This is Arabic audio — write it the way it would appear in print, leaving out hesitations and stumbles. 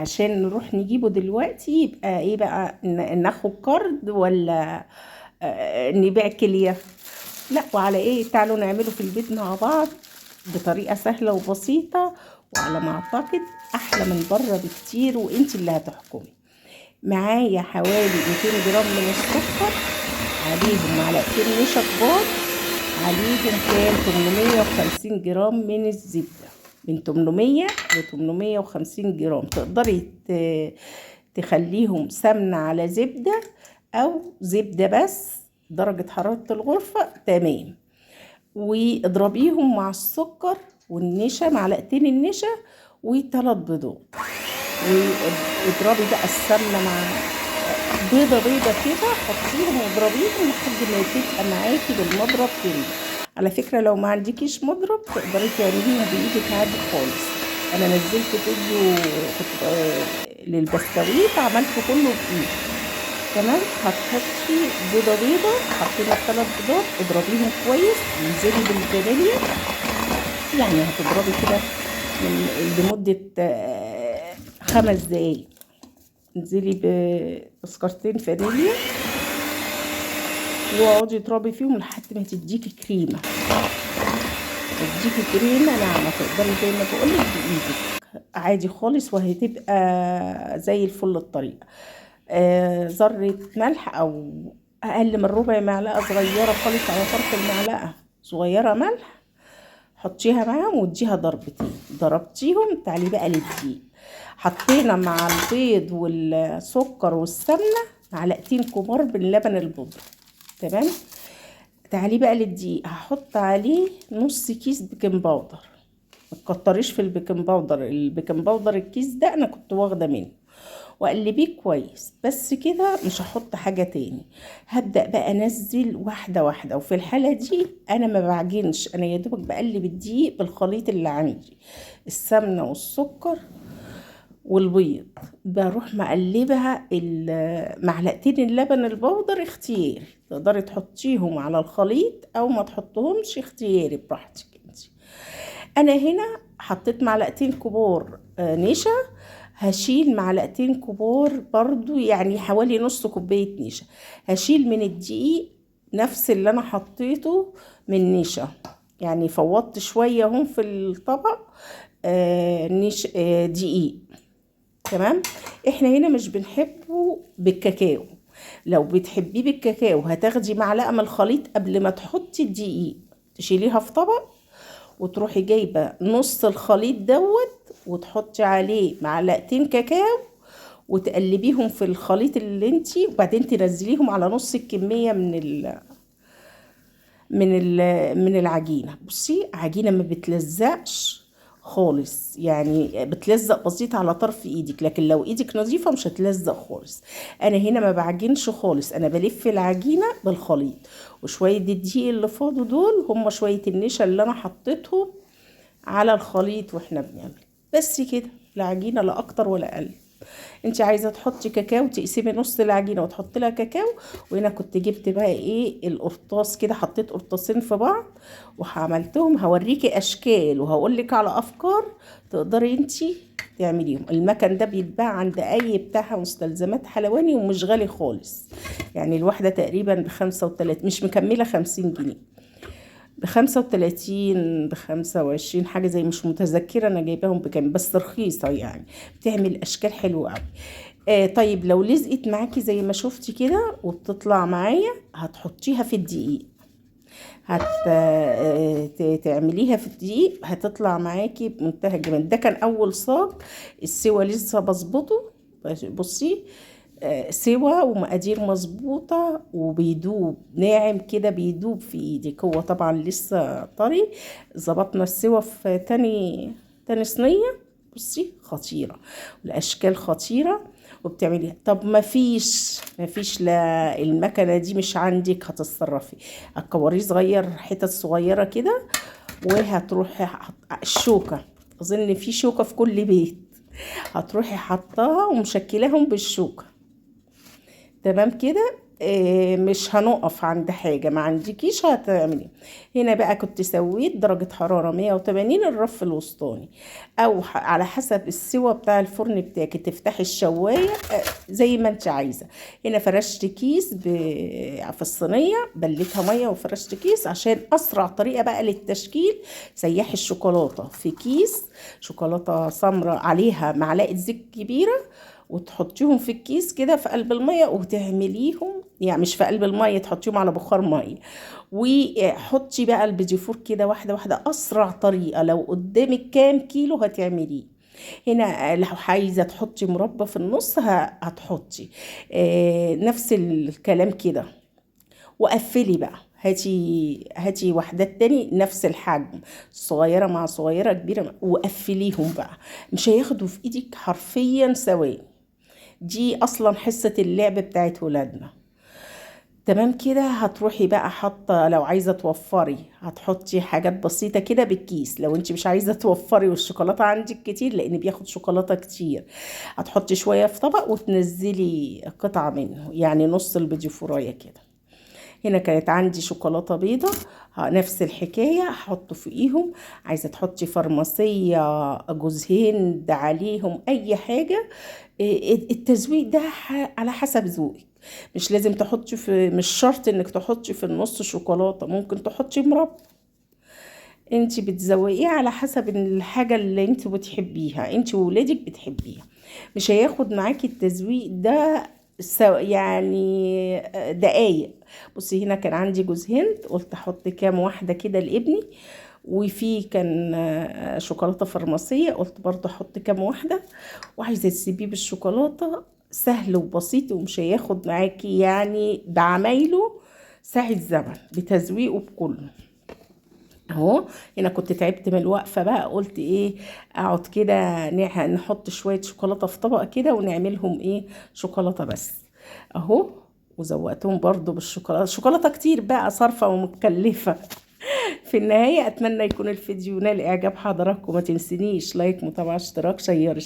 عشان نروح نجيبه دلوقتي يبقى ايه بقى، ناخد كارد ولا نبيع كلية؟ لا، وعلى ايه، تعالوا نعمله في البيت مع بعض بطريقة سهلة وبسيطة، وعلى ما اعتقد احلى من بره بكتير، وانت اللي هتحكمي. معايا حوالي 200 جرام من السكر، عليهم معلقتين نشا كبار، عليهم كام 850 جرام من الزبدة. من 800 ل 850 جرام. تقدري تخليهم سمنة على زبدة او زبدة بس، درجة حرارة الغرفة تمام. واضربيهم مع السكر والنشا، معلقتين النشا وثلاث بيضات. واضربي بقى السمنة مع بيضة كده، حطيهم واضربيهم لحد ما تبقى معاكي بالمضرب تاني. على فكرة لو ما عندكيش مضرب تقدري تعمليهم بايدك عادي خالص. انا نزلت فيديو كنت للبسكويت عملته كله بايدي. تمام. هتحطي بيضة، حطينا 3 بيضات، اضربيهم كويس، انزلي بالفانيليا، يعني هتضربي كده لمدة 5 دقايق. انزلي بسكرتين فانيليا واقعدي اضربي فيهم لحد ما تديكي كريمة. تديكي كريمة ناعمة، تقدري زي ما بقولك بايدك عادي خالص، وهتبقى زي الفل الطريقة. ذرة ملح او اقل من ربع معلقة صغيرة خالص على طرف المعلقة صغيرة ملح، حطيها معاهم واديها ضربتين. ضربتيهم، تعالي بقى للدقيق. حطينا مع البيض والسكر والسمنة معلقتين كبار باللبن البودرة. تمام. تعالي بقى للدقيق، هحط عليه نص كيس بيكنج باودر. متكتريش في البيكنج باودر. البيكنج باودر الكيس ده انا كنت واخده منه، وقلبيه كويس. بس كده مش هحط حاجه تاني. هبدا بقى انزل واحده واحده، وفي الحاله دي انا ما بعجنش، انا يا دوبك بقلب الدقيق بالخليط اللي عندي، السمنه والسكر والبيض. بروح مقلبها معلقتين اللبن البودر اختياري، تقدري تحطيهم على الخليط او ما تحطهمش، اختياري براحتك انت. انا هنا حطيت معلقتين كبار نشا، هشيل معلقتين كبار برضو، يعني حوالي نص كوباية نشا. هشيل من الدقيق نفس اللي انا حطيته من نشا، يعني فوضت شوية هم في الطبق دقيق. تمام. احنا هنا مش بنحبه بالكاكاو. لو بتحبيه بالكاكاو هتاخدي معلقة من الخليط قبل ما تحطي الدقيق، تشيليها في طبق وتروحي جايبة نص الخليط وتحطي عليه معلقتين كاكاو وتقلبيهم في الخليط اللي انتي، وبعدين تنزليهم على نص الكمية من العجينة. بصي، عجينة ما بتلزقش خالص، يعني بتلزق بسيط على طرف ايدك، لكن لو ايدك نظيفة مش هتلزق خالص. انا هنا ما بعجنش خالص، انا بلف العجينة بالخليط، وشوية الدقيق اللي فاضوا دول هم شوية النشا اللي انا حطيتهم على الخليط واحنا بنعمل. بس كده، لا عجينة لا اكتر ولا اقل. انت عايزه تحطي كاكاو تقسمي نص العجينه وتحطي لها كاكاو. وهنا كنت جبت بقى ايه القرطاس كده، حطيت قرطاسين في بعض وعملتهم. هوريكي اشكال وهقول لك على افكار تقدري انت تعمليهم. المكن ده بيتباع عند اي بتاع مستلزمات حلواني ومش غالي خالص، يعني الواحده تقريبا ب35، مش مكمله 50 جنيه، ب35 ب25 حاجة زي، مش متذكرة أنا جايباهم بكام، بس رخيصة يعني. بتعمل أشكال حلوة أوي. طيب لو لزقت معاكي زي ما شفتي كده وبتطلع معايا، هتحطيها في الدقيق. تعمليها في الدقيق هتطلع معاكي بمنتهى الجمال. ده كان أول صاج، السوا لسه بظبطه. بصي، سوا ومقادير مظبوطة وبيدوب ناعم كده، بيدوب في ايدك. هو طبعا لسه طري. ظبطنا السوا في تاني صينية. بصي خطيرة، والاشكال خطيرة وبتعمليها. طب ما فيش لا المكنة دي مش عندك، هتتصرفي. الكواريه صغير، حتت صغيرة كده، وهتروحي الشوكة. اظن في شوكة في كل بيت، هتروحي حطاها ومشكلاهم بالشوكة. تمام كده. مش هنقف عند حاجة، ما عندكيش هتعملي. هنا بقى كنت سويت درجة حرارة 180 الرف الوسطاني، او على حسب السوى بتاع الفرن بتاعك تفتحي الشواية زي ما انت عايزة. هنا فرشت كيس في الصينية، بليتها مية وفرشت كيس عشان اسرع طريقة بقى للتشكيل. سيحي الشوكولاتة في كيس، شوكولاتة سمراء عليها معلقة زيت كبيرة، وتحطيهم في الكيس كده في قلب المية وتعمليهم، يعني مش في قلب المية، تحطيهم على بخار مية. وحطي بقى البيديفور كده واحدة واحدة، أسرع طريقة. لو قدامك كام كيلو هتعمليه. هنا لو عايزة تحطي مربى في النص هتحطي نفس الكلام كده. وقفلي بقى، هاتي وحدات تاني نفس الحجم، صغيرة مع صغيرة كبيرة، وقفليهم بقى. مش هياخدوا في ايدك حرفيا ثواني. دي اصلا حصة اللعب بتاعت ولادنا. تمام كده. هتروحي بقى حاطه، لو عايزه توفري هتحطي حاجات بسيطه كده بالكيس. لو انت مش عايزه توفري والشوكولاته عندك كتير، لان بياخد شوكولاته كتير، هتحطي شويه في طبق وتنزلي قطعه منه، يعني نص البيديفورايه كده. هنا كانت عندي شوكولاتة بيضة، نفس الحكاية هحط فوقيهم. عايزة تحطي فرماسية، جوز هند عليهم، أي حاجة. التزويق ده على حسب ذوقك. مش لازم تحطي مش شرط انك تحطي في النص شوكولاتة، ممكن تحطي مربى. انت بتزوقيه على حسب الحاجة اللي انت بتحبيها، انت وولادك بتحبيها. مش هياخد معاكي التزويق ده يعني دقايق. بصي هنا كان عندي جوز هند، قلت احط كام واحدة كده لابني. وفي كان شوكولاتة فرماسية، قلت برضه احط كام واحدة. وعايزة تسيبيه بالشوكولاتة، سهل وبسيط، ومش هياخد معاكي يعني بعمايله ساعة زمن، بتزويقه بكله. اهو. هنا كنت تعبت من الوقفة بقى، قلت ايه، اقعد كده نحط شوية شوكولاتة في طبق كده ونعملهم ايه، شوكولاتة بس. اهو. وزوقتهم برضو بالشوكولاتة، شوكولاتة كتير بقى صارفة ومكلفة. في النهاية اتمنى يكون الفيديو نال اعجاب حضراتكم. ما تنسنيش لايك، متابعة، اشتراك، شير.